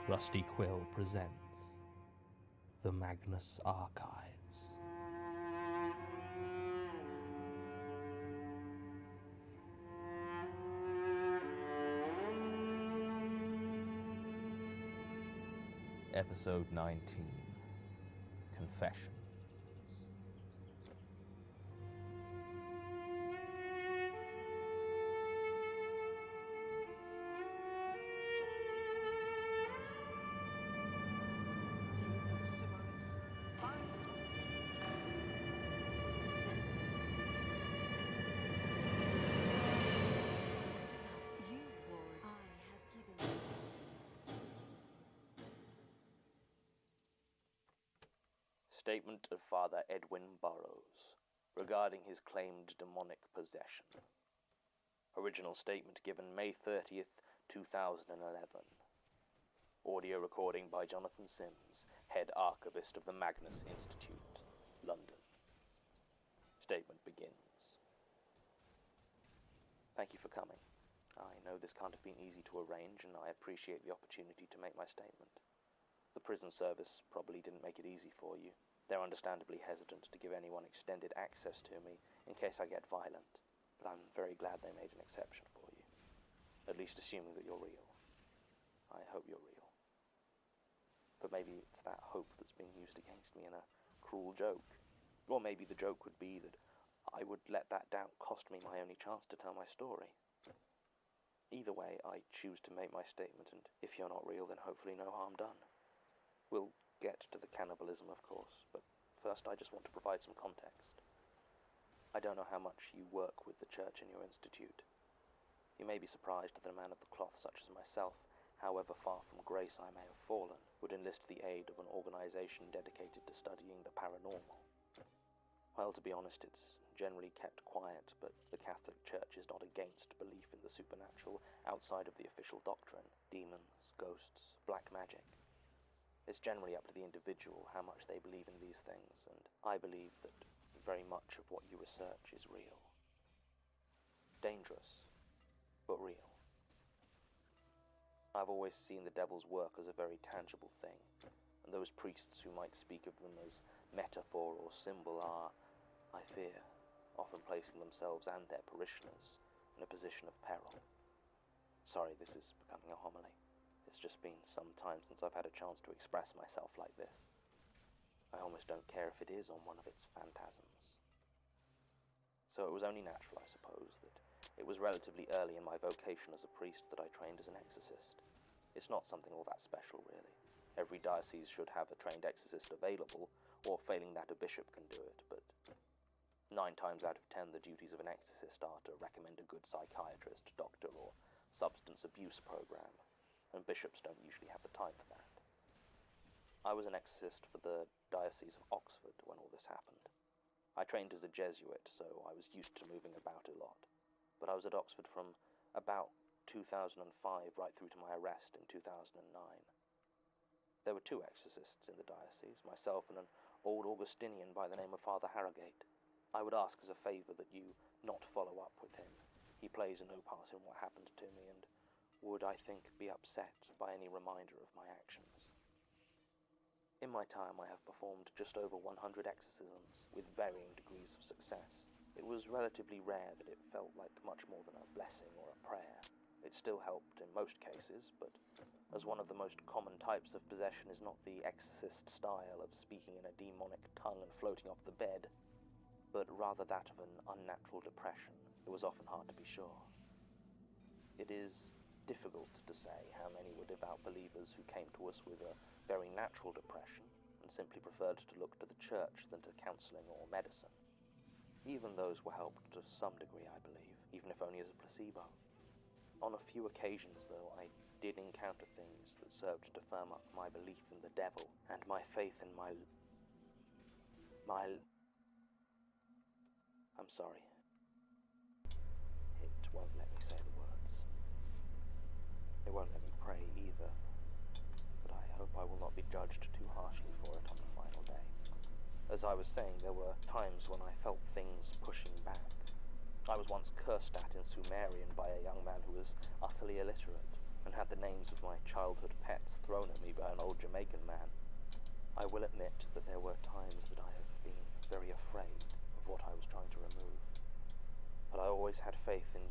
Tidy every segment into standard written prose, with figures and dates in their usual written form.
Rusty Quill presents The Magnus Archives. Episode 19, Confession. Statement of Father Edwin Burrows regarding his claimed demonic possession. Original statement given May 30th, 2011. Audio recording by Jonathan Sims, Head Archivist of the Magnus Institute, London. Statement begins. Thank you for coming. I know this can't have been easy to arrange, and I appreciate the opportunity to make my statement. The prison service probably didn't make it easy for you. They're understandably hesitant to give anyone extended access to me in case I get violent, but I'm very glad they made an exception for you. At least assuming that you're real. I hope you're real. But maybe it's that hope that's being used against me in a cruel joke. Or maybe the joke would be that I would let that doubt cost me my only chance to tell my story. Either way, I choose to make my statement, and if you're not real, then hopefully no harm done. We'll get to the cannibalism, of course, but first I just want to provide some context. I don't know how much you work with the church in your institute. You may be surprised that a man of the cloth such as myself, however far from grace I may have fallen, would enlist the aid of an organization dedicated to studying the paranormal. Well, to be honest, it's generally kept quiet, but the Catholic Church is not against belief in the supernatural outside of the official doctrine: demons, ghosts, black magic. It's generally up to the individual how much they believe in these things, and I believe that very much of what you research is real. Dangerous, but real. I've always seen the devil's work as a very tangible thing, and those priests who might speak of them as metaphor or symbol are, I fear, often placing themselves and their parishioners in a position of peril. Sorry, this is becoming a homily. It's just been some time since I've had a chance to express myself like this. I almost don't care if it is on one of its phantasms. So it was only natural, I suppose, that it was relatively early in my vocation as a priest that I trained as an exorcist. It's not something all that special, really. Every diocese should have a trained exorcist available, or failing that a bishop can do it, but 9 times out of 10 the duties of an exorcist are to recommend a good psychiatrist, doctor, or substance abuse program, and bishops don't usually have the time for that. I was an exorcist for the Diocese of Oxford when all this happened. I trained as a Jesuit, so I was used to moving about a lot, but I was at Oxford from about 2005 right through to my arrest in 2009. There were 2 exorcists in the diocese, myself and an old Augustinian by the name of Father Harrogate. I would ask as a favor that you not follow up with him. He plays no part in what happened to me, and would, I think, be upset by any reminder of my actions. In my time, I have performed just over 100 exorcisms, with varying degrees of success. It was relatively rare that it felt like much more than a blessing or a prayer. It still helped in most cases, but as one of the most common types of possession is not the exorcist style of speaking in a demonic tongue and floating off the bed, but rather that of an unnatural depression, it was often hard to be sure. It is difficult to say how many were devout believers who came to us with a very natural depression and simply preferred to look to the church than to counseling or medicine. Even those were helped to some degree, I believe, even if only as a placebo. On a few occasions, though, I did encounter things that served to firm up my belief in the devil and my faith in I'm sorry. It won't let me say the words. It won't let me pray either, but I hope I will not be judged too harshly for it on the final day. As I was saying, there were times when I felt things pushing back. I was once cursed at in Sumerian by a young man who was utterly illiterate, and had the names of my childhood pets thrown at Jamaican man. I will admit that there were times that I have been very afraid of what I was trying to remove. But I always had faith in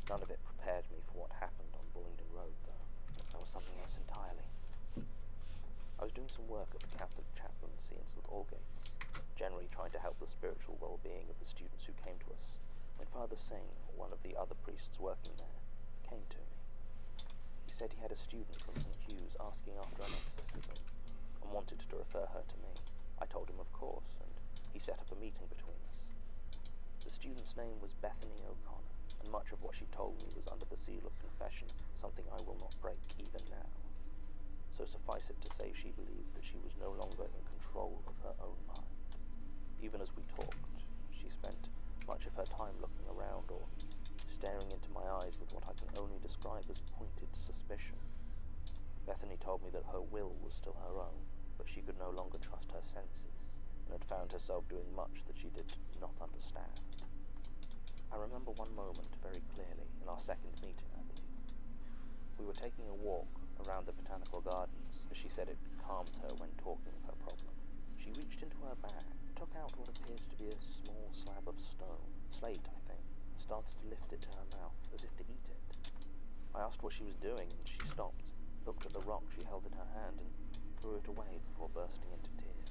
None of it prepared me for what happened on Bullingdon Road, though. That was something else entirely. I was doing some work at the Catholic chaplaincy in St. Allgates, generally trying to help the spiritual well-being of the students who came to us, when Father Singh, one of the other priests working there, came to me. He said he had a student from St. Hugh's asking after an exorcism, and wanted to refer her to me. I told him of course, and he set up a meeting between us. The student's name was Bethany O'Connor, and much of what she told me was under the seal of confession, something I will not break even now. So suffice it to say she believed that she was no longer in control of her own mind. Even as we talked, she spent much of her time looking around or staring into my eyes with what I can only describe as pointed suspicion. Bethany told me that her will was still her own, but she could no longer trust her senses, and had found herself doing much that she did not understand. I remember one moment very clearly in our second meeting, I believe. We were taking a walk around the botanical gardens, as she said it calmed her when talking of her problem. She reached into her bag, took out what appeared to be a small slab of stone, slate I think, and started to lift it to her mouth, as if to eat it. I asked what she was doing, and she stopped, looked at the rock she held in her hand, and threw it away before bursting into tears.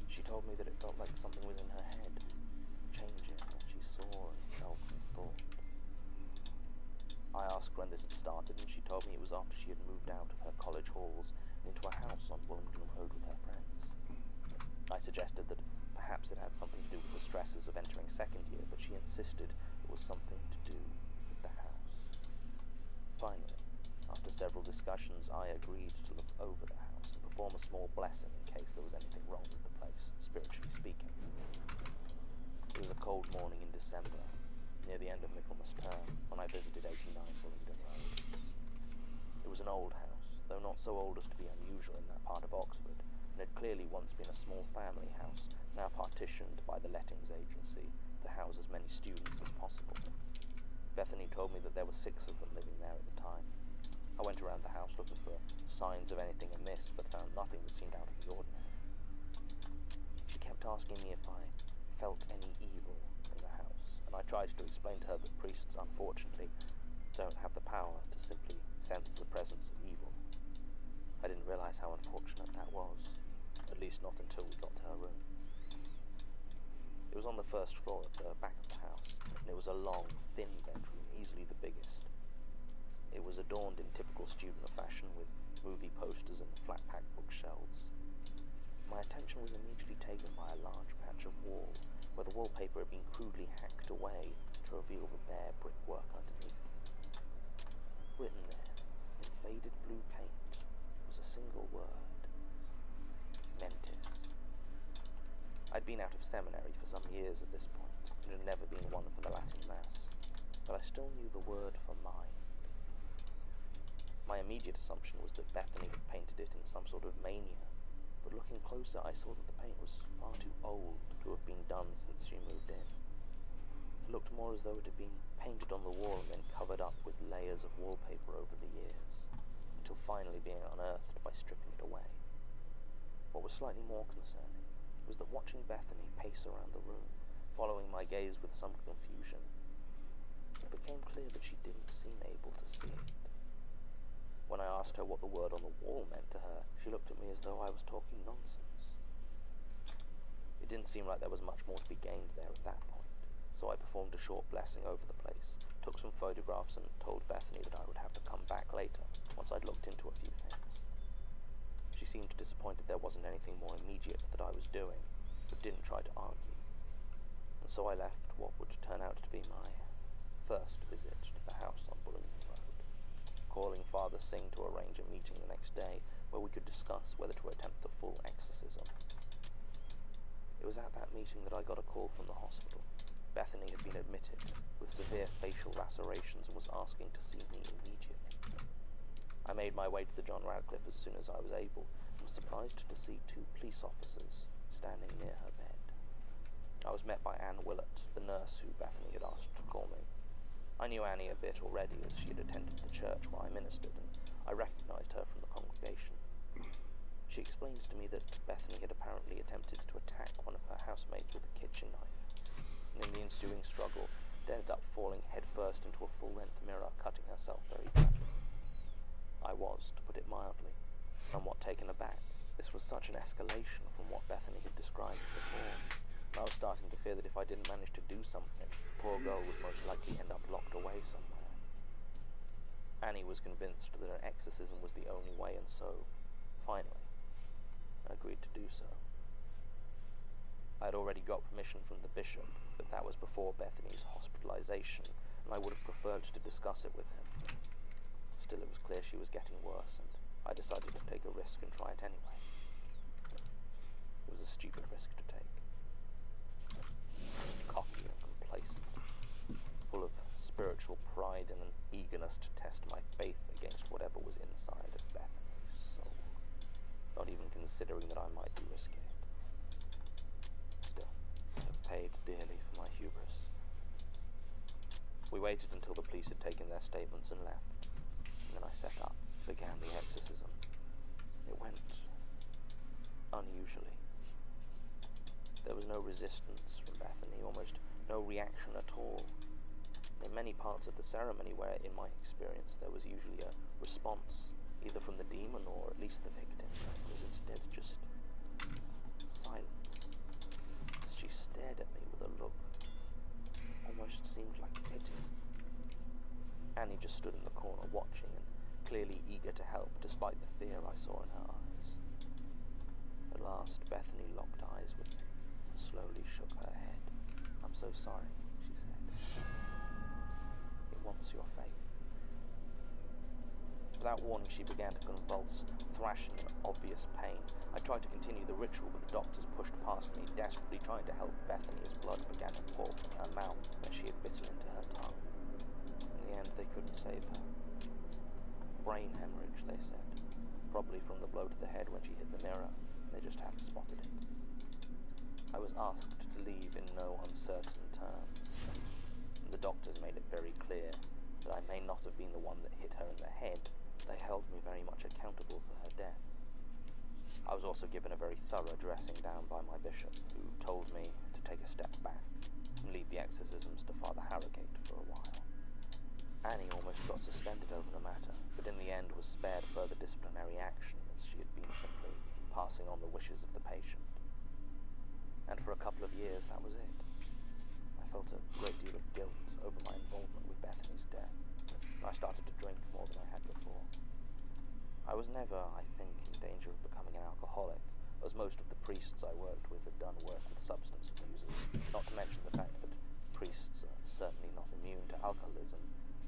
She told me that it felt like something was in her head, changing what she saw and felt and thought. I asked when this had started, and she told me it was after she had moved out of her college halls and into a house on Bullingdon Road with her friends. I suggested that perhaps it had something to do with the stresses of entering second year, but she insisted it was something to do with the house. Finally, after several discussions, I agreed to look over the house and perform a small blessing in case there was anything wrong with the place, spiritually speaking. It was a cold morning in December, near the end of Michaelmas term, when I visited 89 Bullingdon Road. It was an old house, though not so old as to be unusual in that part of Oxford, and had clearly once been a small family house, now partitioned by the lettings agency to house as many students as possible. Bethany told me that there were 6 of them living there at the time. I went around the house looking for signs of anything amiss, but found nothing that seemed out of the ordinary. She kept asking me if I felt any evil in the house, and I tried to explain to her that priests, unfortunately, don't have the power to simply sense the presence of evil. I didn't realize how unfortunate that was, at least not until we got to her room. It was on the first floor at the back of the house, and it was a long, thin bedroom, easily the biggest. It was adorned in typical student fashion with movie posters and flat-pack bookshelves. My attention was immediately taken by a large patch of wall, where the wallpaper had been crudely hacked away to reveal the bare brickwork underneath. Written there, in faded blue paint, was a single word: Mentis. I'd been out of seminary for some years at this point, and had never been one for the Latin Mass, but I still knew the word for mind. My immediate assumption was that Bethany had painted it in some sort of mania, but looking closer I saw that the paint was far too old to have been done since she moved in. It looked more as though it had been painted on the wall and then covered up with layers of wallpaper over the years, until finally being unearthed by stripping it away. What was slightly more concerning was that watching Bethany pace around the room, following my gaze with some confusion, it became clear that she didn't seem able to see it. When I asked her what the word on the wall meant to her, she looked at me as though I was talking nonsense. It didn't seem like there was much more to be gained there at that point, so I performed a short blessing over the place, took some photographs, and told Bethany that I would have to come back later, once I'd looked into a few things. She seemed disappointed there wasn't anything more immediate that I was doing, but didn't try to argue. And so I left what would turn out to be my first visit to the house on Bullingdon Road, calling Father Singh to arrange a meeting the next day where we could discuss whether to attempt a full exorcism. It was at that meeting that I got a call from the hospital. Bethany had been admitted with severe facial lacerations and was asking to see me immediately. I made my way to the John Radcliffe as soon as I was able, and was surprised to see 2 police officers standing near her bed. I was met by Anne Willett, the nurse who Bethany had asked to call me. I knew Annie a bit already, as she had attended the church where I ministered, and I recognized her from the congregation. She explained to me that Bethany had apparently attempted to attack one of her housemates with a kitchen knife, and in the ensuing struggle, ended up falling headfirst into a full-length mirror, cutting herself very badly. I was, to put it mildly, somewhat taken aback. This was such an escalation from what Bethany had described before, and I was starting to fear that if I didn't manage to do something, the poor girl would most likely end up locked away somewhere. Annie was convinced that an exorcism was the only way, and so, finally, agreed to do so. I had already got permission from the bishop, but that was before Bethany's hospitalization, and I would have preferred to discuss it with him. Still, it was clear she was getting worse, and I decided to take a risk and try it anyway. It was a stupid risk to take. Cocky and complacent, full of spiritual pride and an eagerness to test my faith against whatever was inside of Bethany's soul, not even considering that I might be risking it. Still, I have paid dearly for my hubris. We waited until the police had taken their statements and left, and then I set up, began the exorcism. It went unusually. There was no resistance from Bethany, almost no reaction at all. In many parts of the ceremony where, in my experience, there was usually a response, either from the demon or at least the victim, there was instead just silence. She stared at me with a look almost seemed like pity. Annie just stood in the corner watching and clearly eager to help despite the fear I saw in her eyes. At last, Bethany locked eyes with me and slowly shook her head. "I'm so sorry," she said. "It wants your faith." Without warning, she began to convulse, thrashing in obvious pain. I tried to continue the ritual, but the doctors pushed past me, desperately trying to help Bethany as blood began to pour from her mouth that she had bitten into her tongue. In the end, they couldn't save her. Brain hemorrhage, they said, probably from the blow to the head when she hit the mirror. They just hadn't spotted it. I was asked to leave in no uncertain terms, and the doctors made it very clear that I may not have been the one that hit her in the head. They held me very much accountable for her death. I was also given a very thorough dressing down by my bishop, who told me to take a step back and leave the exorcisms to Father Harrogate for a while. Annie almost got suspended over the matter, but in the end was spared further disciplinary action, as she had been simply passing on the wishes of the patient. And for a couple of years, that was it. I felt a great deal of guilt over my involvement with Bethany's death, and I started to drink more than I had before. I was never, I think, in danger of becoming an alcoholic, as most of the priests I worked with had done work with substance abusers, not to mention the fact that priests are certainly not immune to alcoholism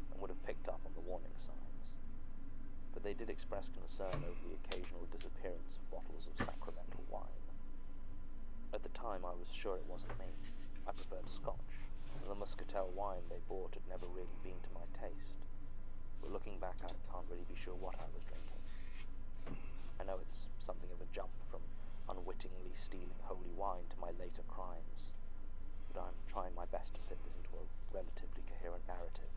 and would have picked up on the warning signs. But they did express concern over the occasional disappearance of bottles of sacramental wine. At the time, I was sure it wasn't me. I preferred Scotch, and the muscatel wine they bought had never really been to my taste. But looking back, I can't really be sure what I was drinking. I know it's something of a jump from unwittingly stealing holy wine to my later crimes, but I'm trying my best to fit this into a relatively coherent narrative.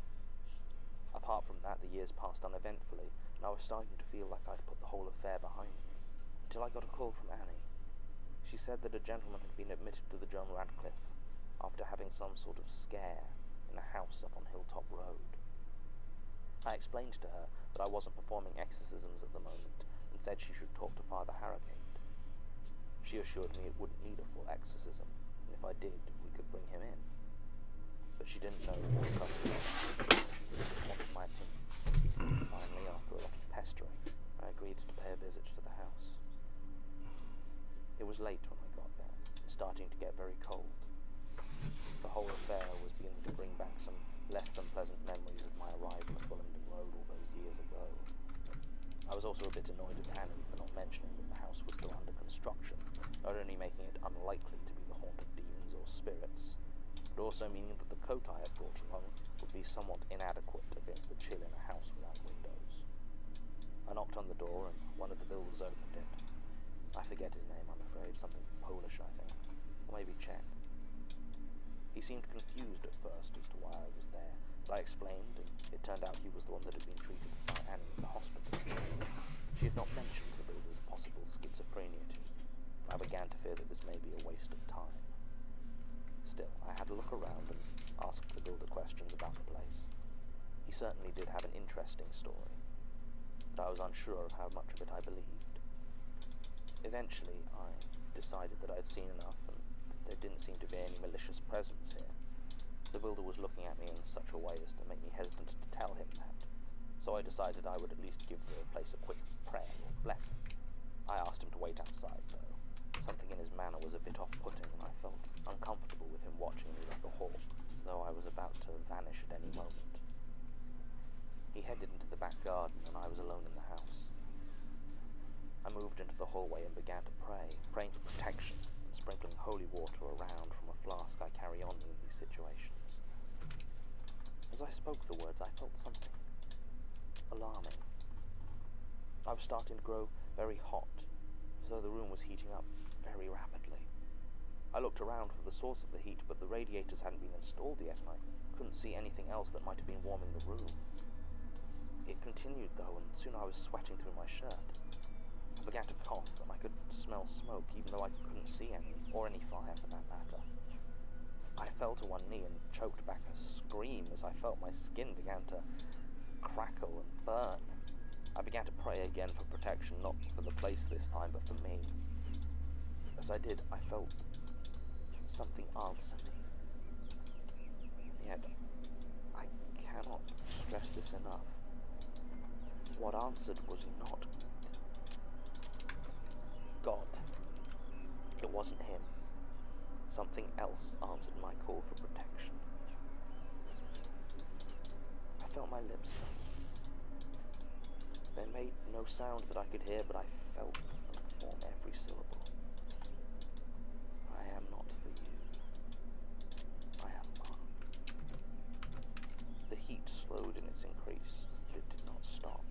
Apart from that, the years passed uneventfully, and I was starting to feel like I'd put the whole affair behind me, until I got a call from Annie. She said that a gentleman had been admitted to the John Radcliffe after having some sort of scare in a house up on Hilltop Road. I explained to her that I wasn't performing exorcisms at the moment, and said she should talk to Father Harrogate. She assured me it wouldn't need a full exorcism, and if I did, we could bring him in. But she didn't know what custom wanted my opinion. Finally, after a lot of pestering, I agreed to pay a visit to the house. It was late when I got there, and starting to get very cold. The whole affair was beginning to bring back some less than pleasant memories of my arrival at Bullingdon Road all those years ago. I was also a bit annoyed at Annie for not mentioning that the house was still under construction, not only making it unlikely to be the haunt of demons or spirits, but also meaning that the coat I had brought along would be somewhat inadequate against the chill in a house without windows. I knocked on the door, and one of the builders opened it. I forget his name, I'm afraid, something Polish, I think, or maybe Czech. He seemed confused at first as to why I was there, I explained, and it turned out he was the one that had been treated by Annie in the hospital. She had not mentioned the builder's possible schizophrenia to me. I began to fear that this may be a waste of time. Still, I had a look around and asked the builder questions about the place. He certainly did have an interesting story, but I was unsure of how much of it I believed. Eventually, I decided that I had seen enough and there didn't seem to be any malicious presence here. The builder was looking at me in such a way as to make me hesitant to tell him that, so I decided I would at least give the place a quick prayer or blessing. I asked him to wait outside, though. Something in his manner was a bit off-putting, and I felt uncomfortable with him watching me like a hawk, as though I was about to vanish at any moment. He headed into the back garden, and I was alone in the house. I moved into the hallway and began to pray, praying for protection, and sprinkling holy water around from a flask I carry on me in these situations. As I spoke the words, I felt something alarming. I was starting to grow very hot, as though the room was heating up very rapidly. I looked around for the source of the heat, but the radiators hadn't been installed yet, and I couldn't see anything else that might have been warming the room. It continued, though, and soon I was sweating through my shirt. I began to cough, and I could smell smoke, even though I couldn't see any, or any fire for that matter. I fell to one knee and choked back a scream as I felt my skin began to crackle and burn. I began to pray again for protection, not for the place this time, but for me. As I did, I felt something answer me. And yet, I cannot stress this enough. What answered was not God. It wasn't him. Something else answered my call for protection. I felt my lips move. They made no sound that I could hear, but I felt them form every syllable. I am not for you. I am Mark. The heat slowed in its increase, but it did not stop.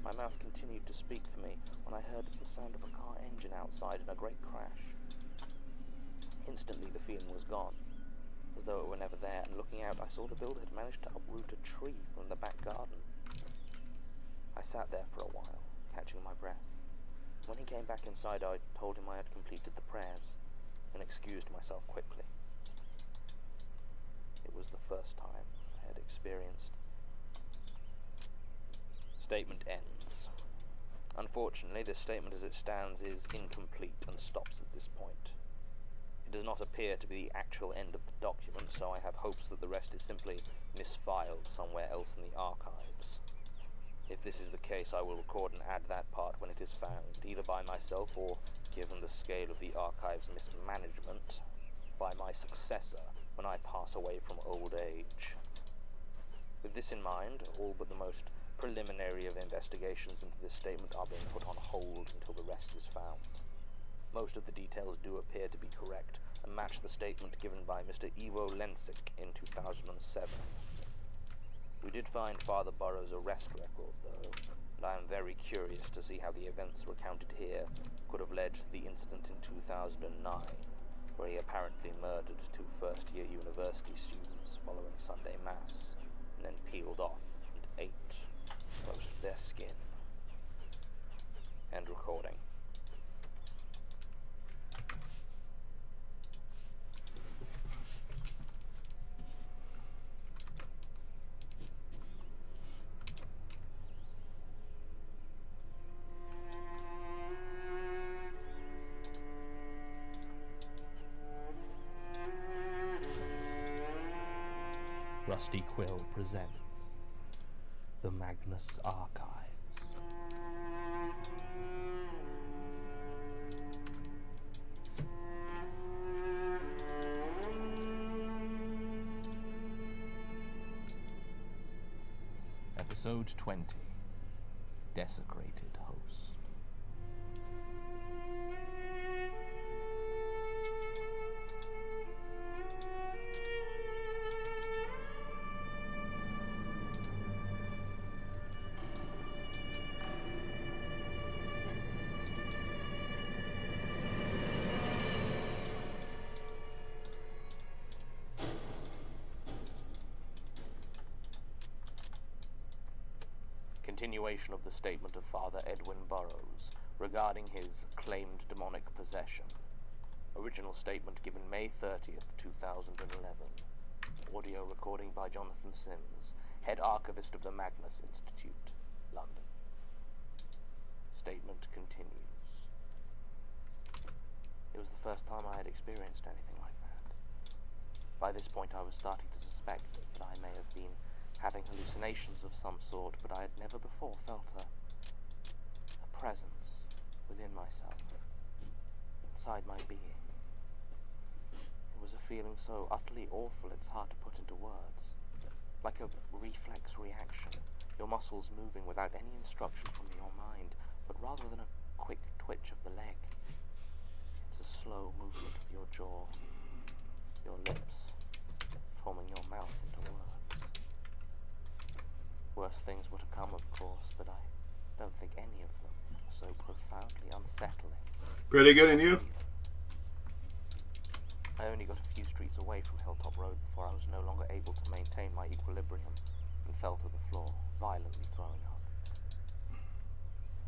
My mouth continued to speak for me when I heard the sound of a car engine outside and a great crash. Instantly the feeling was gone, as though it were never there, and looking out I saw the builder had managed to uproot a tree from the back garden. I sat there for a while, catching my breath. When he came back inside, I told him I had completed the prayers, and excused myself quickly. It was the first time I had experienced. Statement ends. Unfortunately, this statement as it stands is incomplete and stops at this point. It does not appear to be the actual end of the document, so I have hopes that the rest is simply misfiled somewhere else in the archives. If this is the case, I will record and add that part when it is found, either by myself or, given the scale of the archive's mismanagement, by my successor when I pass away from old age. With this in mind, all but the most preliminary of investigations into this statement are being put on hold until the rest is found. Most of the details do appear to be correct and match the statement given by Mr. Ivo Lensic in 2007. We did find Father Burroughs' arrest record, though, and I am very curious to see how the events recounted here could have led to the incident in 2009, where he apparently murdered two first-year university students following Sunday Mass, and then peeled off and ate most of their skin. End recording. Rusty Quill presents The Magnus Archives. Episode 20, Desecrated Host. Continuation of the statement of Father Edwin Burrows regarding his claimed demonic possession. Original statement given May 30th, 2011. Audio recording by Jonathan Sims, head archivist of the Magnus Institute, London. Statement continues. It was the first time I had experienced anything like that. By this point I was starting to suspect that I may have been having hallucinations of some sort, but I had never before felt a presence within myself, inside my being. It was a feeling so utterly awful it's hard to put into words, like a reflex reaction, your muscles moving without any instruction from your mind, but rather than a quick twitch of the leg, it's a slow movement of your jaw, your lips, forming your mouth into words. Worse things were to come, of course, but I don't think any of them were so profoundly unsettling. Pretty good, and you? I only got a few streets away from Hilltop Road before I was no longer able to maintain my equilibrium and fell to the floor, violently throwing up.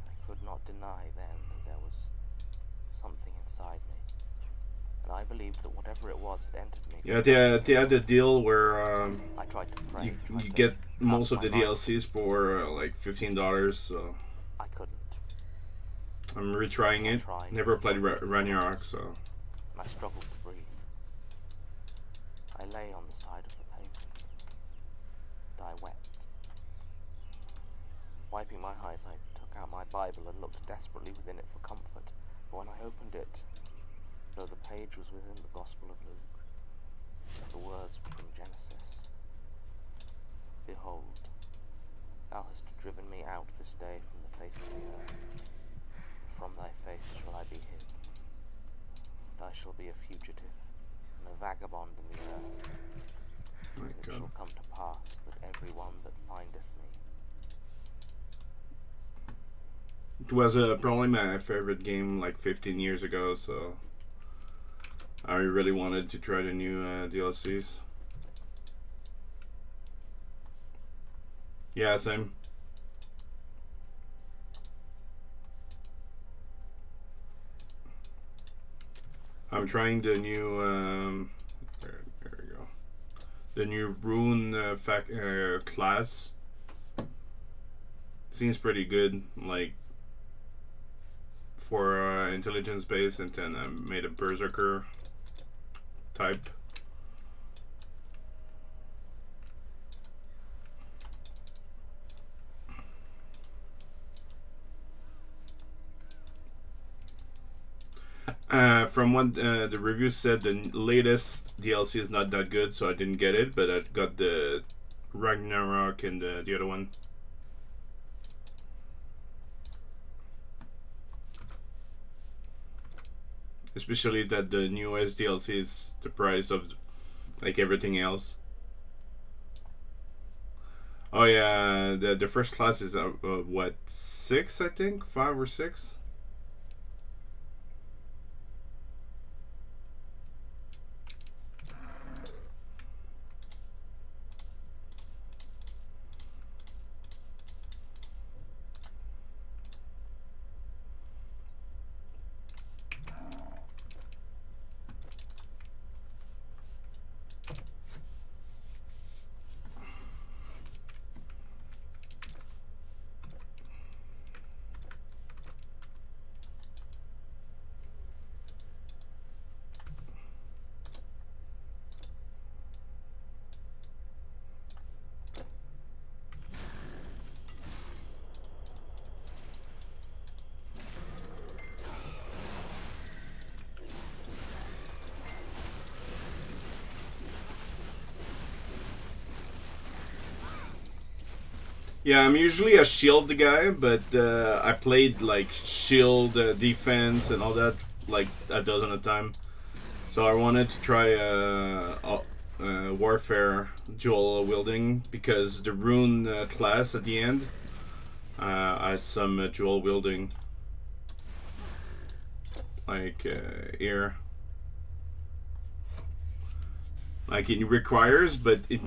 I could not deny then that there was something inside me, and I believed that whatever it was had entered me. Yeah, they had the deal where I tried to pray, you get most of the DLCs for like $15, so I couldn't. I'm retrying it. Never played Ragnarok, so. And I struggled to breathe. I lay on the side of the pavement, and I wept. Wiping my eyes, I took out my Bible and looked desperately within it for comfort, but when I opened it, though the page was within the Gospel of Luke, the words were from Genesis. Behold, thou hast driven me out this day from the face of the earth, and from thy face shall I be hid. And I shall be a fugitive, and a vagabond in the earth. My And it God. shall come to pass that every one that findeth me. It was probably my favorite game like 15 years ago, so I really wanted to try the new DLCs. Yeah, same. I'm trying the new there we go. The new Rune class. Seems pretty good, like for intelligence base, and then I made a berserker type. From what the review said, the latest DLC is not that good, so I didn't get it, but I got the Ragnarok and the other one. Especially that the newest DLC is the price of like everything else. Oh yeah, the first class is what, 6 I think, 5 or 6. Yeah, I'm usually a shield guy, but I played like shield defense and all that like a dozen of time. So I wanted to try warfare dual wielding because the rune class at the end has some dual wielding, like here. Like it requires, but it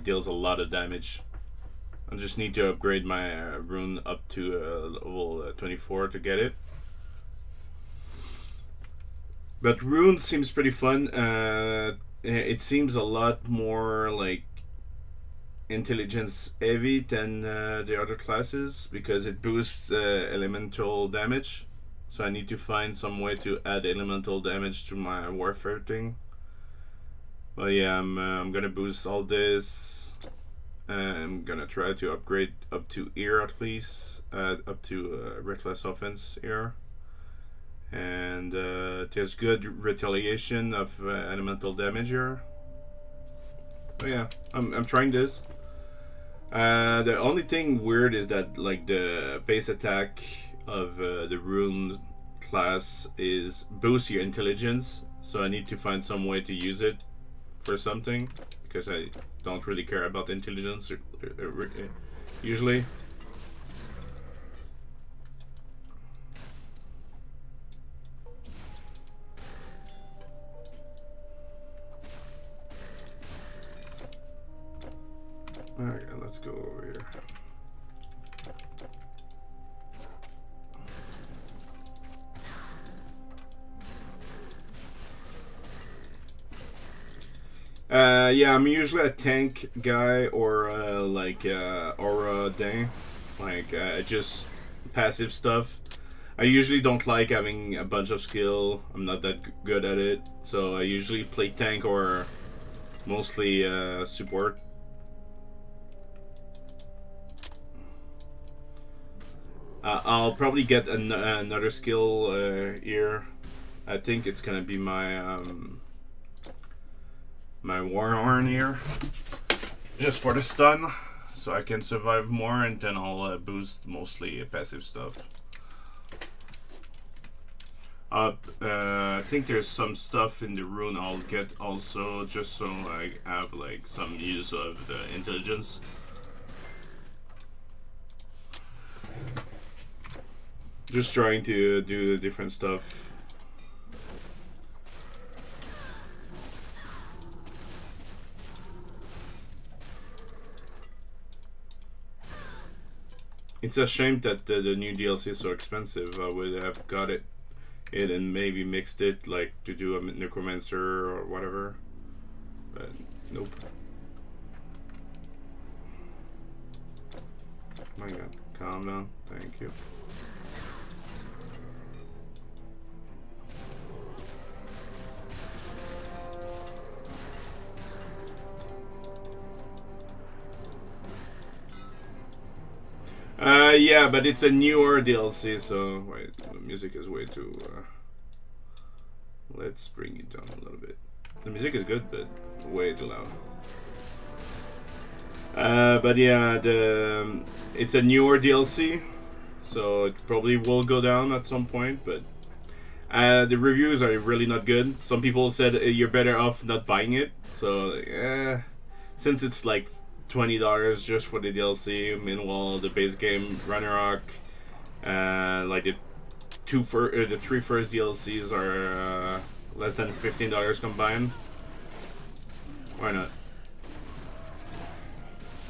deals a lot of damage. I just need to upgrade my rune up to level 24 to get it. But rune seems pretty fun. It seems a lot more like intelligence heavy than the other classes because it boosts elemental damage. So I need to find some way to add elemental damage to my warfare thing. But yeah, I'm gonna boost all this. I'm gonna try to upgrade up to ear at least, up to reckless offense ear. And there's good retaliation of elemental damage here. But yeah, I'm trying this. The only thing weird is that like the base attack of the rune class is boost your intelligence, so I need to find some way to use it for something because I don't really care about intelligence usually. Okay, let's go over here. Yeah, I'm usually a tank guy or like aura dang, like just passive stuff. I usually don't like having a bunch of skill. I'm not that good at it, so I usually play tank or mostly support. I'll probably get another skill here. I think it's gonna be my my Warhorn here, just for the stun, so I can survive more, and then I'll boost mostly passive stuff. I think there's some stuff in the rune I'll get also, just so I have like some use of the intelligence. Just trying to do different stuff. It's a shame that the new DLC is so expensive. I would have got it and maybe mixed it like to do a necromancer or whatever, but nope. My god, calm down, thank you. Yeah, but it's a newer DLC, so wait, the music is way too. Let's bring it down a little bit. The music is good, but way too loud. But yeah, it's a newer DLC, so it probably will go down at some point. But the reviews are really not good. Some people said you're better off not buying it. So since it's like $20 just for the DLC. Meanwhile, the base game Ragnarok, like the three first DLCs are less than $15 combined. Why not?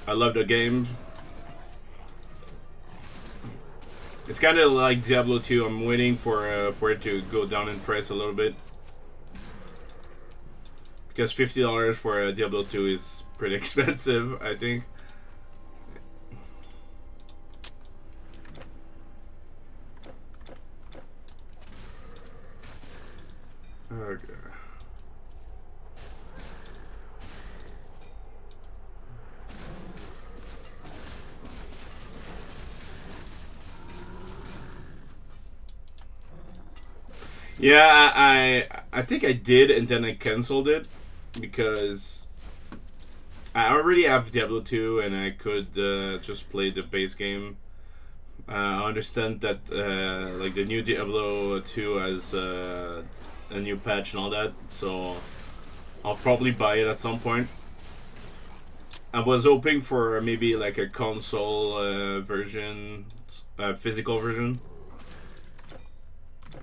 I love the game. It's kind of like Diablo 2. I'm waiting for it to go down in price a little bit, because $50 for Diablo 2 is pretty expensive, I think. Okay. Yeah, I think I did, and then I canceled it because I already have Diablo 2 and I could just play the base game. I understand that like the new Diablo 2 has a new patch and all that, so I'll probably buy it at some point. I was hoping for maybe like a console version, physical version.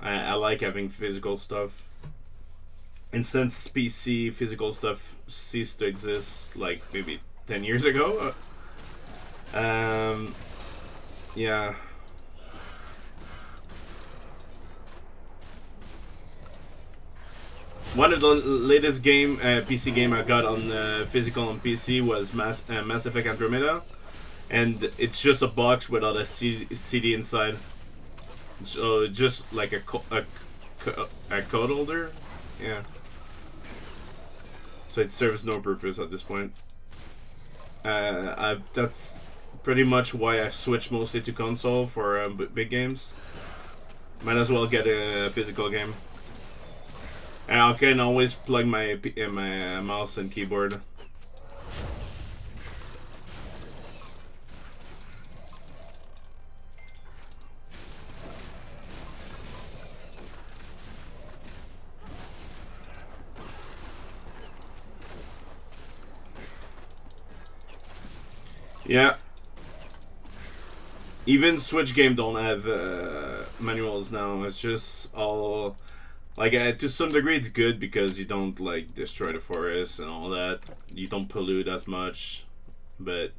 I like having physical stuff. And since PC physical stuff ceased to exist like maybe 10 years ago, Yeah. One of the latest PC game I got on physical on PC was Mass Effect Andromeda, and it's just a box without a CD inside. So just like a code holder, yeah. So it serves no purpose at this point. That's pretty much why I switch mostly to console for big games. Might as well get a physical game. And I can always plug my mouse and keyboard. Yeah. Even Switch game don't have manuals now. It's just all like to some degree it's good because you don't like destroy the forest and all that. You don't pollute as much, but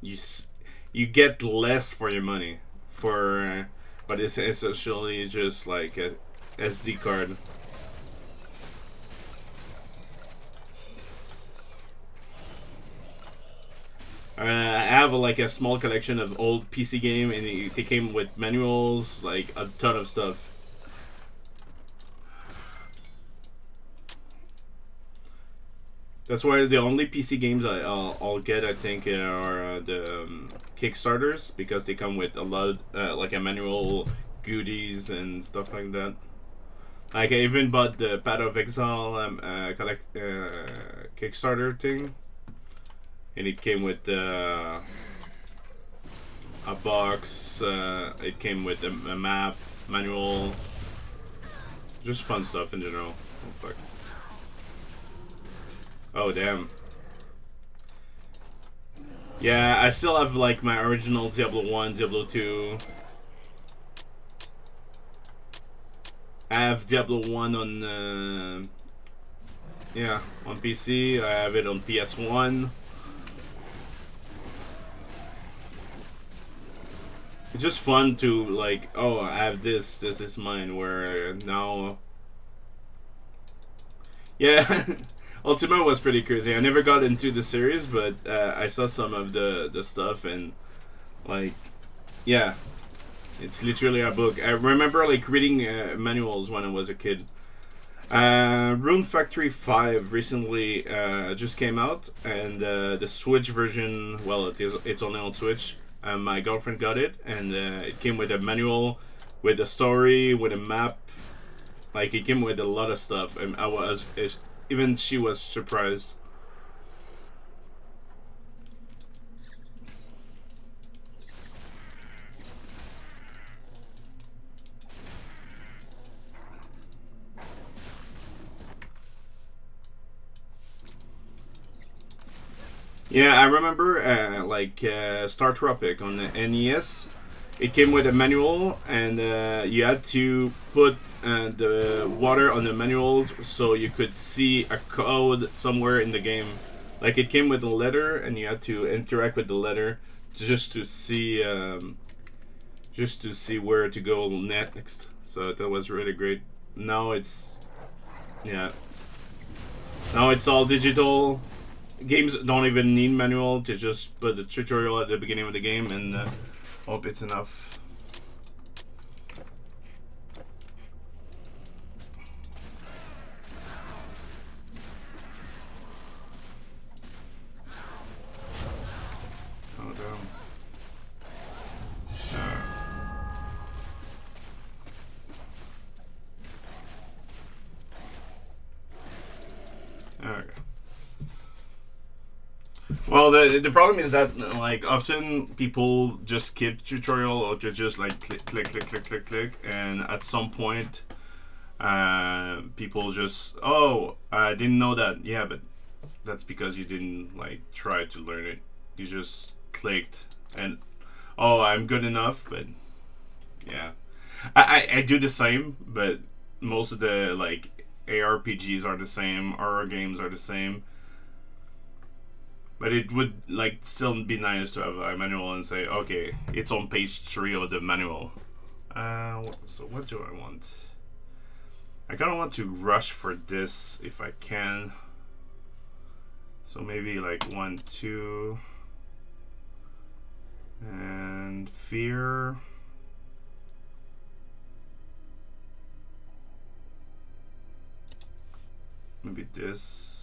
you get less for your money. But it's essentially just like a SD card. I have like a small collection of old PC game, and they came with manuals, like a ton of stuff. That's why the only PC games I'll get, I think, are the Kickstarters, because they come with a lot of, like a manual, goodies, and stuff like that. Like I even bought the Path of Exile Kickstarter thing. And it came with a box, it came with a map, manual, just fun stuff in general. Oh fuck. Oh damn. Yeah, I still have like my original Diablo 1, Diablo 2. I have Diablo 1 on, yeah, on PC, I have it on PS1. It's just fun to like, oh, I have this is mine, where now... Yeah, Ultima was pretty crazy. I never got into the series, but I saw some of the stuff, and like, yeah, it's literally a book. I remember like reading manuals when I was a kid. Rune Factory 5 recently just came out, and the Switch version, well, it's only on Switch. My girlfriend got it, and it came with a manual, with a story, with a map. Like, it came with a lot of stuff, and even she was surprised. Yeah, I remember Star Tropic on the NES. It came with a manual, and you had to put the water on the manual so you could see a code somewhere in the game. Like, it came with a letter, and you had to interact with the letter just to see where to go next. So that was really great. Now it's all digital. Games don't even need manual, to just put the tutorial at the beginning of the game and hope it's enough. Oh damn. Okay. Well, the problem is that like often people just skip tutorial, or to just like click, and at some point, people just, oh, I didn't know that. Yeah, but that's because you didn't like try to learn it. You just clicked, and oh, I'm good enough. But yeah, I do the same, but most of the like ARPGs are the same, horror games are the same. But it would like still be nice to have a manual and say, okay, it's on page 3 of the manual. So what do I want? I kind of want to rush for this if I can. So maybe like 1, 2, and fear. Maybe this.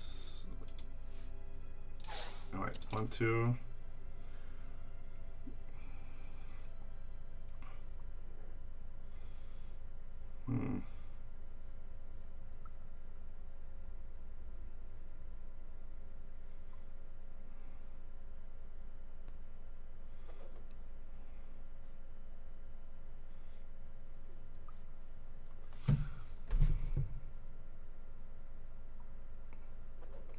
Alright, 1, 2.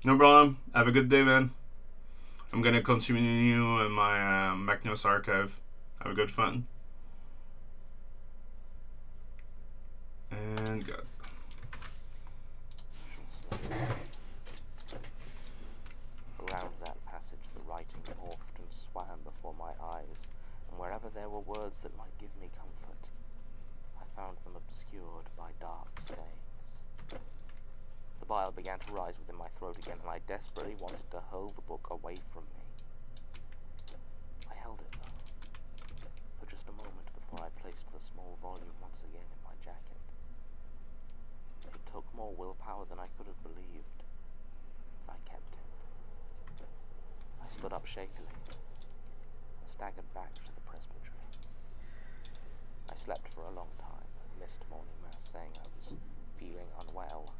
No problem. Have a good day, man. I'm gonna continue in my Macnos archive. Have a good fun. And go. Around that passage, the writing morphed and swam before my eyes, and wherever there were words that might give me comfort, I found them obscured by dark stains. The bile began to rise within my throat again, and I desperately wanted to hurl the book away from me. I held it, though, for just a moment before I placed the small volume once again in my jacket. It took more willpower than I could have believed, but I kept it. I stood up shakily and staggered back to the presbytery. I slept for a long time and missed morning mass, saying I was feeling unwell.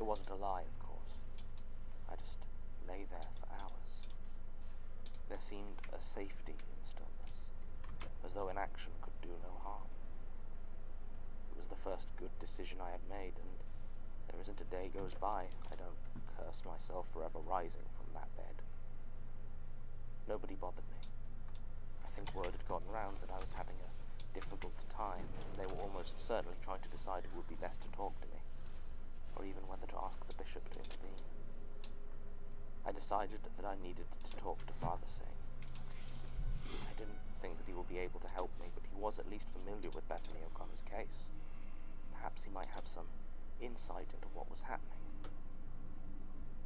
It wasn't a lie, of course. I just lay there for hours. There seemed a safety in stillness, as though inaction could do no harm. It was the first good decision I had made, and there isn't a day goes by I don't curse myself for ever rising from that bed. Nobody bothered me. I think word had gotten round that I was having a difficult time, and they were almost certainly trying to decide who would be best to talk to me, or even whether to ask the bishop to intervene. I decided that I needed to talk to Father Singh. I didn't think that he would be able to help me, but he was at least familiar with Bethany O'Connor's case. Perhaps he might have some insight into what was happening.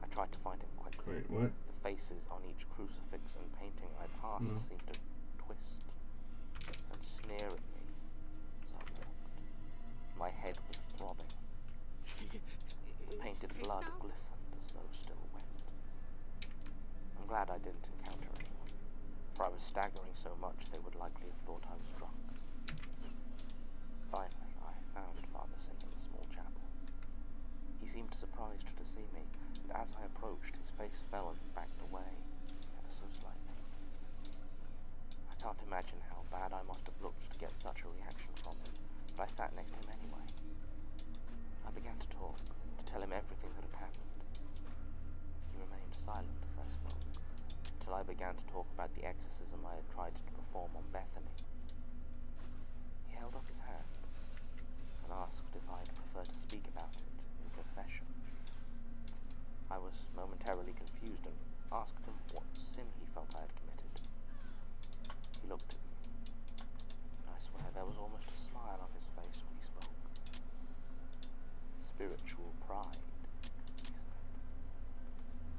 I tried to find him quickly. Wait, what? The faces on each crucifix and painting I passed seemed to twist and sneer at me as I walked. My head was throbbing. The painted blood glistened as though still wet. I'm glad I didn't encounter anyone, for I was staggering so much they would likely have thought I was drunk. Finally, I found Father Singh in the small chapel. He seemed surprised to see me, and as I approached, his face fell and backed away, ever so slightly. I can't imagine how bad I must have looked to get such a reaction from him, but I sat next to him anyway. I began to talk, to tell him everything that had happened. He remained silent as I spoke, until I began to talk about the exorcism I had tried to perform on Bethany. He held up his hand and asked if I'd prefer to speak about it in confession. I was momentarily confused and asked him what sin he felt I had committed. He looked at me, and I swear there was almost a smile on his face when he spoke. Spiritual pride, he said,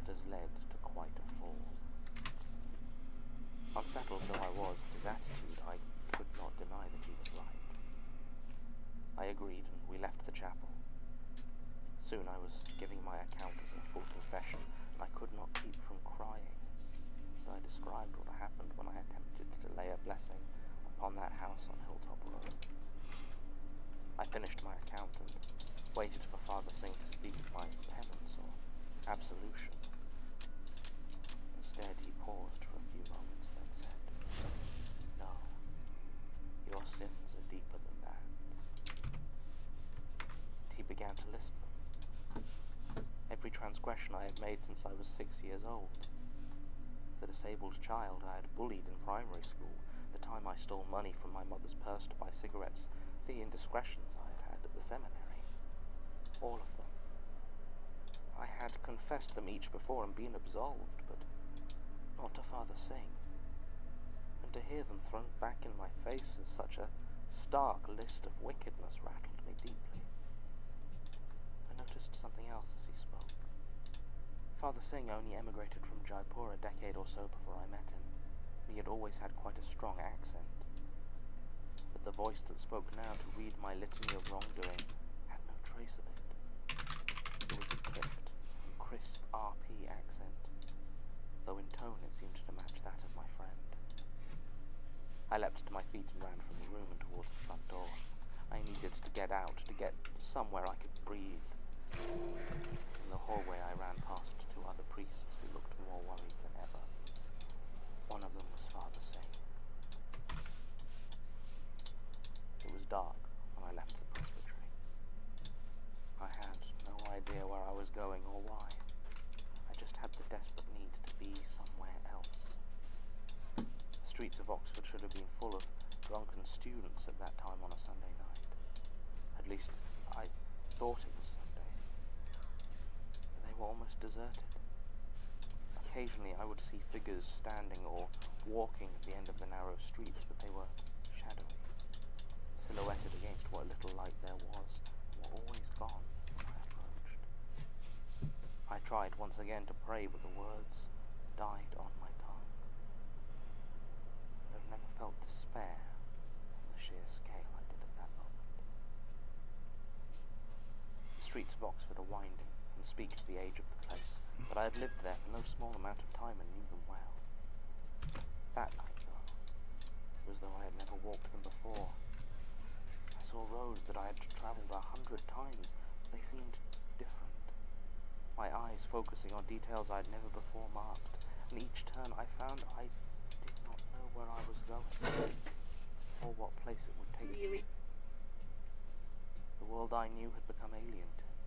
that has led to quite a fall. Unsettled though I was at his attitude, I could not deny that he was right. I agreed, and we left the chapel. Soon I was giving my account as a full confession, and I could not keep from crying as I described what happened when I attempted to lay a blessing upon that house on Hilltop Road. I finished my account and waited for Father Singh to speak of my penance or absolution. Instead, he paused for a few moments, then said, "No, your sins are deeper than that." He began to list them. Every transgression I had made since I was 6 years old. The disabled child I had bullied in primary school, the time I stole money from my mother's purse to buy cigarettes, the indiscretions I had had at the seminary. All of them. I had confessed them each before and been absolved, but not to Father Singh. And to hear them thrown back in my face as such a stark list of wickedness rattled me deeply. I noticed something else as he spoke. Father Singh only emigrated from Jaipur a decade or so before I met him. He had always had quite a strong accent. But the voice that spoke now to read my litany of wrongdoing had no trace of it. It was a clipped and crisp RP accent, though in tone it seemed to match that of my friend. I leapt to my feet and ran from the room and towards the front door. I needed to get out, to get somewhere I could breathe. In the hallway I ran past two other priests who looked more worried than ever. One of them was Father Singh. It was dark when I left the presbytery. I had no idea where I was going or why. I just had the desperate need to be somewhere else. The streets of Oxford should have been full of drunken students at that time on a Sunday night. At least, I thought it was Sunday. They were almost deserted. Occasionally I would see figures standing or walking at the end of the narrow streets, but they were shadowy, silhouetted against what little light there was, and were always gone when I approached. I tried once again to pray, but the words died on my tongue. I've never felt despair on the sheer scale I did at that moment. The streets of Oxford are winding and speak to the age of the place, but I had lived there for no small amount of time and knew them well. That night, though, it was as though I had never walked them before. I saw roads that I had travelled 100 times, but they seemed different. My eyes focusing on details I had never before marked, and each turn I found I did not know where I was going, or what place it would take me. The world I knew had become alien to me,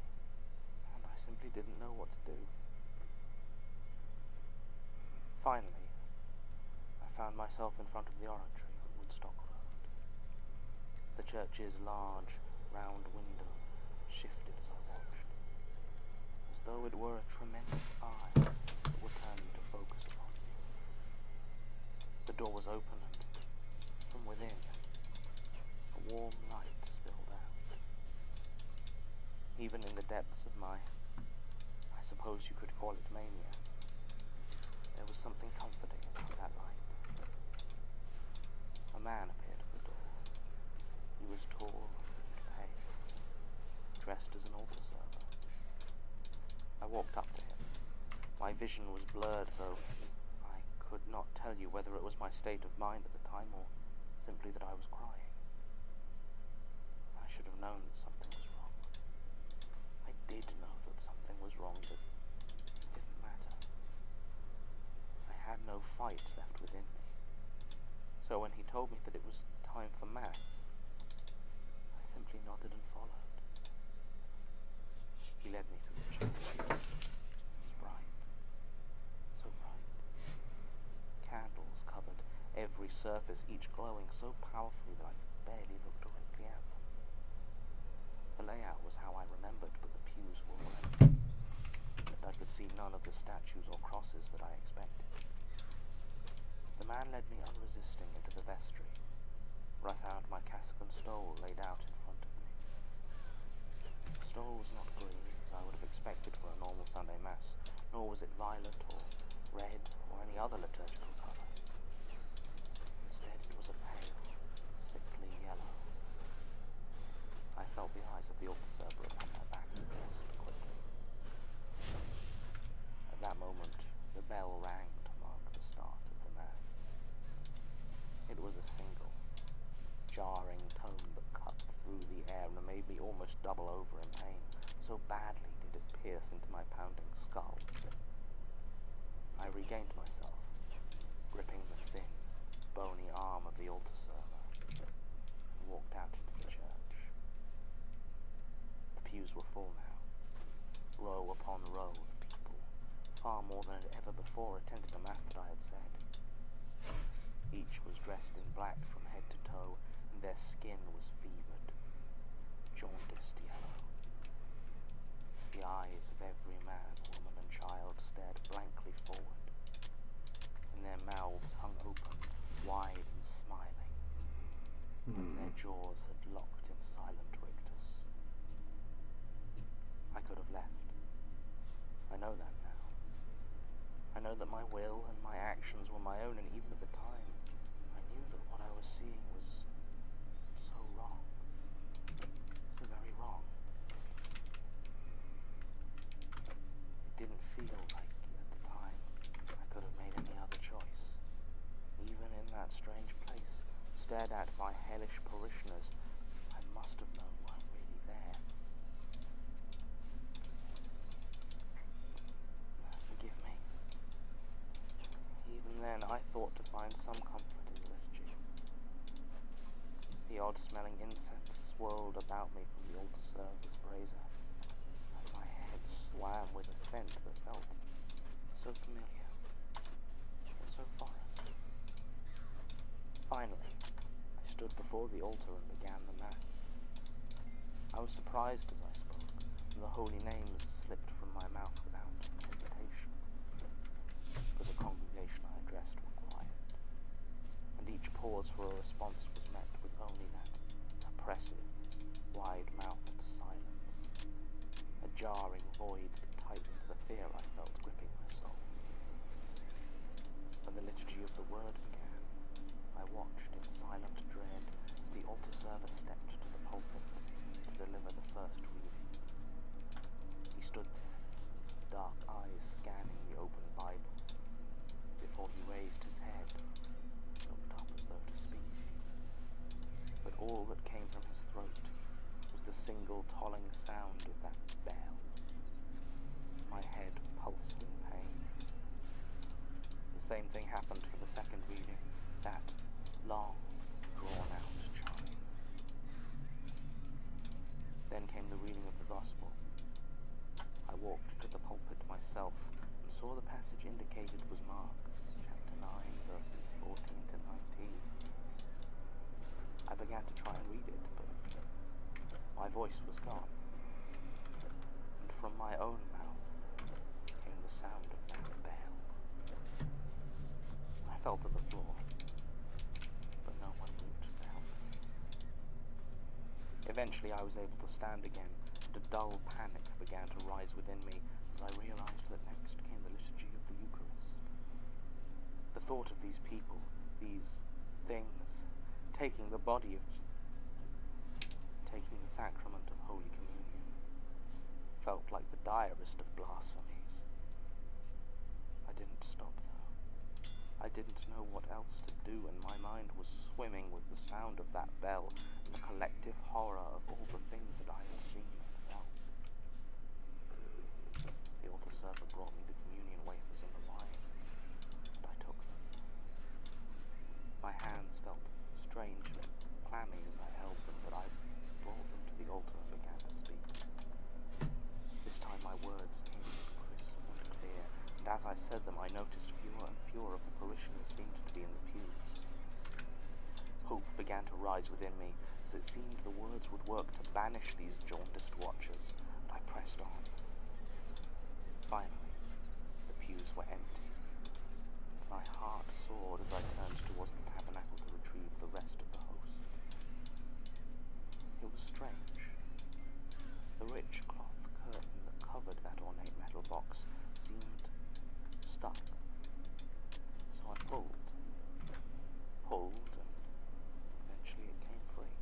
and I simply didn't know what to do. Finally, I found myself in front of the oratory on Woodstock Road. The church's large, round window shifted as I watched, as though it were a tremendous eye that were turned to focus upon me. The door was open, and from within, a warm light spilled out. Even in the depths of my, I suppose you could call it mania, there was something comforting about that light. A man appeared at the door. He was tall and pale, dressed as an altar server. I walked up to him. My vision was blurred, though I could not tell you whether it was my state of mind at the time or simply that I was crying. I should have known that something was wrong. I did know that something was wrong, but it didn't matter. I had no fight left within me. So when he told me that it was time for Mass, I simply nodded and followed. He led me to the church. It was bright. So bright. Candles covered every surface, each glowing so powerfully that I could barely look directly at them. The layout was how I remembered, but the pews were empty, and I could see none of the statues or crosses that I expected. The man led me unresisting into the vestry, where I found my cassock and stole laid out in front of me. The stole was not green, as I would have expected for a normal Sunday Mass, nor was it violet or red or any other liturgical colour. Instead, it was a pale, sickly yellow. I felt the eyes of the altar server upon my back and pressed quickly. At that moment, the bell rang to mark the start of the Mass. It was a single, jarring tone that cut through the air and made me almost double over in pain. So badly did it pierce into my pounding skull. I regained myself, gripping the thin, bony arm of the altar server, and walked out into the church. The pews were full now, row upon row of people, far more than had ever before attended jaws had locked in silent rictus. I could have left. I know that now. I know that my will and my actions were my own, and even at the time, I knew that what I was seeing was so wrong. So very wrong. It didn't feel like, at the time, I could have made any other choice. Even in that strange place, stared at by hellish parishioners, I must have known weren't really there. Forgive me. Even then, I thought to find some comfort in the liturgy. The odd-smelling incense swirled about me from the altar service brazier, and my head swam with a scent that felt so familiar, and so foreign. Finally, I stood before the altar and began the Mass. I was surprised as I spoke, and the holy names slipped from my mouth without hesitation. For the congregation I addressed were quiet, and each pause for a response was met with only that oppressive, wide-mouthed silence, a jarring void that tightened the fear I felt gripping my soul. When the liturgy of the Word began, I watched in silent dread as the altar server stepped to the pulpit to deliver the first reading. He stood there, dark eyes scanning the open Bible, before he raised his head, looked up as though to speak. But all that came from his throat was the single tolling sound of that bell. My head pulsed in pain. The same thing happened for the second reading, that long, drawn-out chime. Then came the reading of the Gospel. I walked to the pulpit myself and saw the passage indicated was Mark, chapter 9, verses 14 to 19. I began to try and read it, but my voice was gone, and from my own mouth came the sound of that bell. I fell to the floor, but no one moved to help me. Eventually I was able to stand again, and a dull panic began to rise within me as I realized that next came the liturgy of the Eucharist. The thought of these people, these things, taking the body of, taking the sacrament of Holy Communion, felt like the direst of blasphemies. I didn't stop though. I didn't know what else to do, and my mind was swimming with the sound of that bell and the collective horror of all the things that I had seen and felt. The altar server brought me the communion wafers and the wine, and I took them. My hands felt strangely clammy as I held them, but I brought them to the altar and began to speak. This time my words came crisp and clear, and as I said them I noticed fewer and fewer of the parishioners seemed to be in the pews. Hope began to rise within me, as it seemed the words would work to banish these jaundiced watchers, and I pressed on. Finally, the pews were empty. My heart soared as I turned towards the tabernacle to retrieve the rest of the host. It was strange. The rich cloth curtain that covered that ornate metal box seemed stuck. So I pulled, and eventually it came free.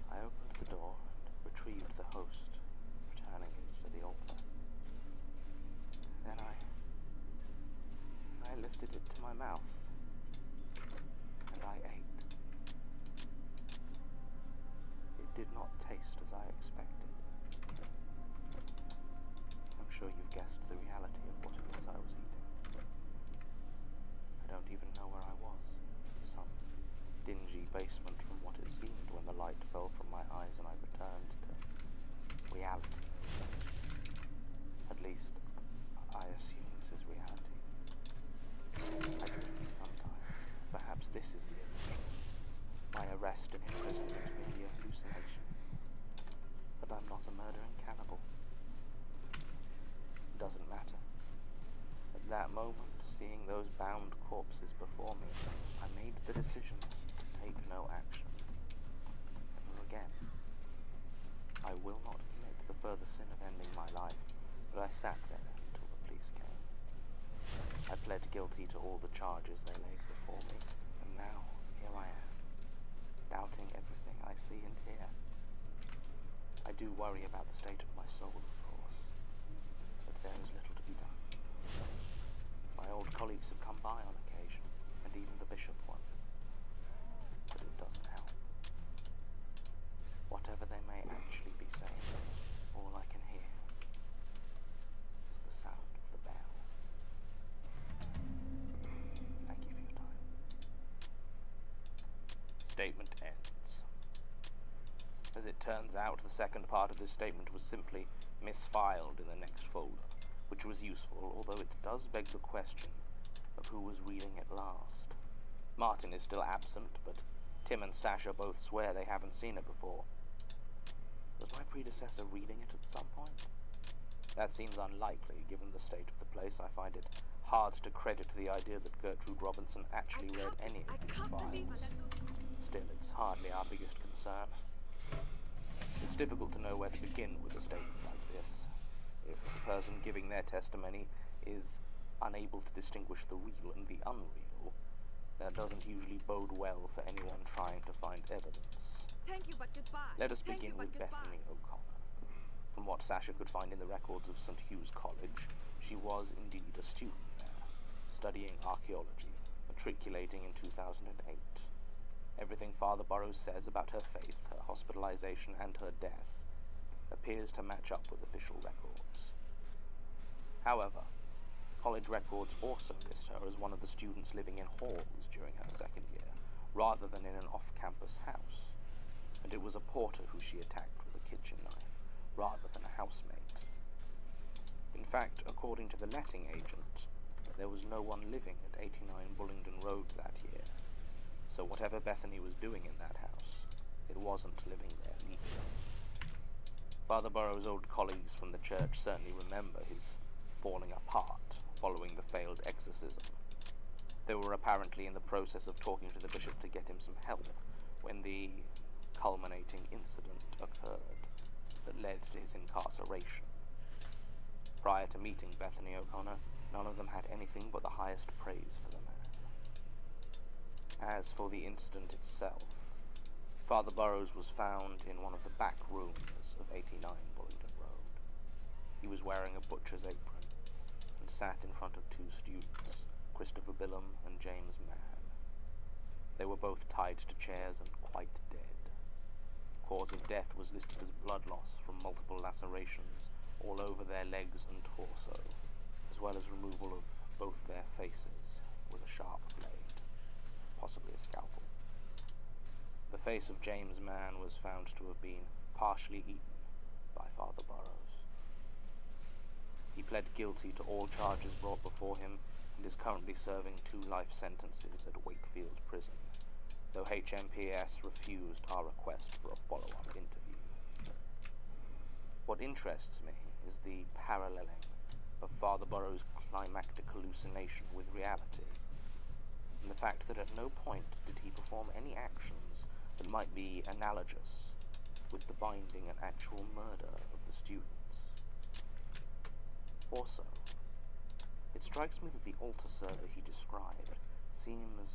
I opened the door and retrieved the host, returning it to the altar. Then I lifted it to my mouth, and I ate. It did not taste as I expected. I'm sure you've guessed the reality of what it was I was eating. I don't even know where I was. Some dingy basement from what it seemed when the light fell from my eyes and I returned to reality. At least, I assume this is reality. I dream sometimes. Perhaps this is the illusion. My arrest and imprisonment may be a hallucination. But I'm not a murdering cannibal. It doesn't matter. At that moment, seeing those bound corpses before me, I made the decision to take no action. Never again. I will not commit the further sin of ending my life, but I sat there until the police came. I pled guilty to all the charges they laid before me, and now here I am, doubting everything I see and hear. I do worry about the state of my soul, of course, but there is little to be done. My old colleagues have come by on occasion, and even the bishop once, but it doesn't help. Whatever they may actually be saying, all I can hear is the sound of the bell. Thank you for your time. Statement ends. As it turns out, the second part of this statement was simply misfiled in the next folder, which was useful, although it does beg the question of who was reading it last. Martin is still absent, but Tim and Sasha both swear they haven't seen it before. Was my predecessor reading it at some point? That seems unlikely, given the state of the place. I find it hard to credit the idea that Gertrude Robinson actually read any of these files. Still, it's hardly our biggest concern. It's difficult to know where to begin with a statement like this. If the person giving their testimony is unable to distinguish the real and the unreal, that doesn't usually bode well for anyone trying to find evidence. Thank you, but goodbye. Let us begin with Bethany O'Connor. From what Sasha could find in the records of St. Hugh's College, she was indeed a student there, studying archaeology, matriculating in 2008. Everything Father Burrows says about her faith, her hospitalization, and her death appears to match up with official records. However, college records also list her as one of the students living in halls during her second year, rather than in an off-campus house, and it was a porter who she attacked with a kitchen knife, rather than a housemate. In fact, according to the letting agent, there was no one living at 89 Bullingdon Road that year. So whatever Bethany was doing in that house, it wasn't living there legally. Father Burrows' old colleagues from the church certainly remember his falling apart following the failed exorcism. They were apparently in the process of talking to the bishop to get him some help when the culminating incident occurred that led to his incarceration. Prior to meeting Bethany O'Connor, none of them had anything but the highest praise for the man. As for the incident itself, Father Burrows was found in one of the back rooms of 89 Bullingdon Road. He was wearing a butcher's apron and sat in front of two students, Christopher Billam and James Mann. They were both tied to chairs and quite dead. Cause of death was listed as blood loss from multiple lacerations all over their legs and torso, as well as removal of both their faces with a sharp blade, possibly a scalpel. The face of James Mann was found to have been partially eaten by Father Burrows. He pled guilty to all charges brought before him and is currently serving 2 life sentences at Wakefield Prison, though HMPS refused our request for a follow-up interview. What interests me is the paralleling of Father Burrows' climactic hallucination with reality, and the fact that at no point did he perform any actions that might be analogous with the binding and actual murder of the students. Also, it strikes me that the altar server he described seems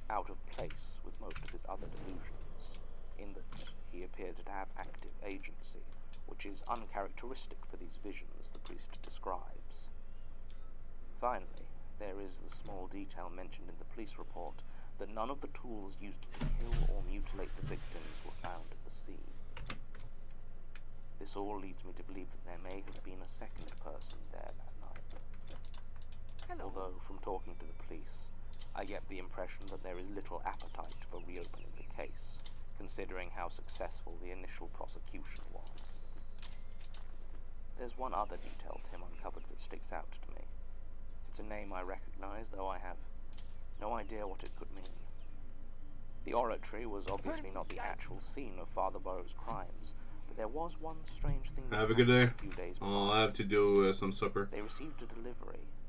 out of place with most of his other delusions, in that he appeared to have active agency, which is uncharacteristic for these visions the priest describes. Finally, there is the small detail mentioned in the police report that none of the tools used to kill or mutilate the victims were found at the scene. This all leads me to believe that there may have been a second person there that night. Hello. Although, from talking to the police, I get the impression that there is little appetite for reopening the case, considering how successful the initial prosecution was. There's one other detail Tim uncovered that sticks out to me. It's a name I recognize, though I have no idea what it could mean. The oratory was obviously not the actual scene of Father Burrows' crimes, but there was one strange thing that Have a good day. happened a few days I'll before. have to do some supper. They received a delivery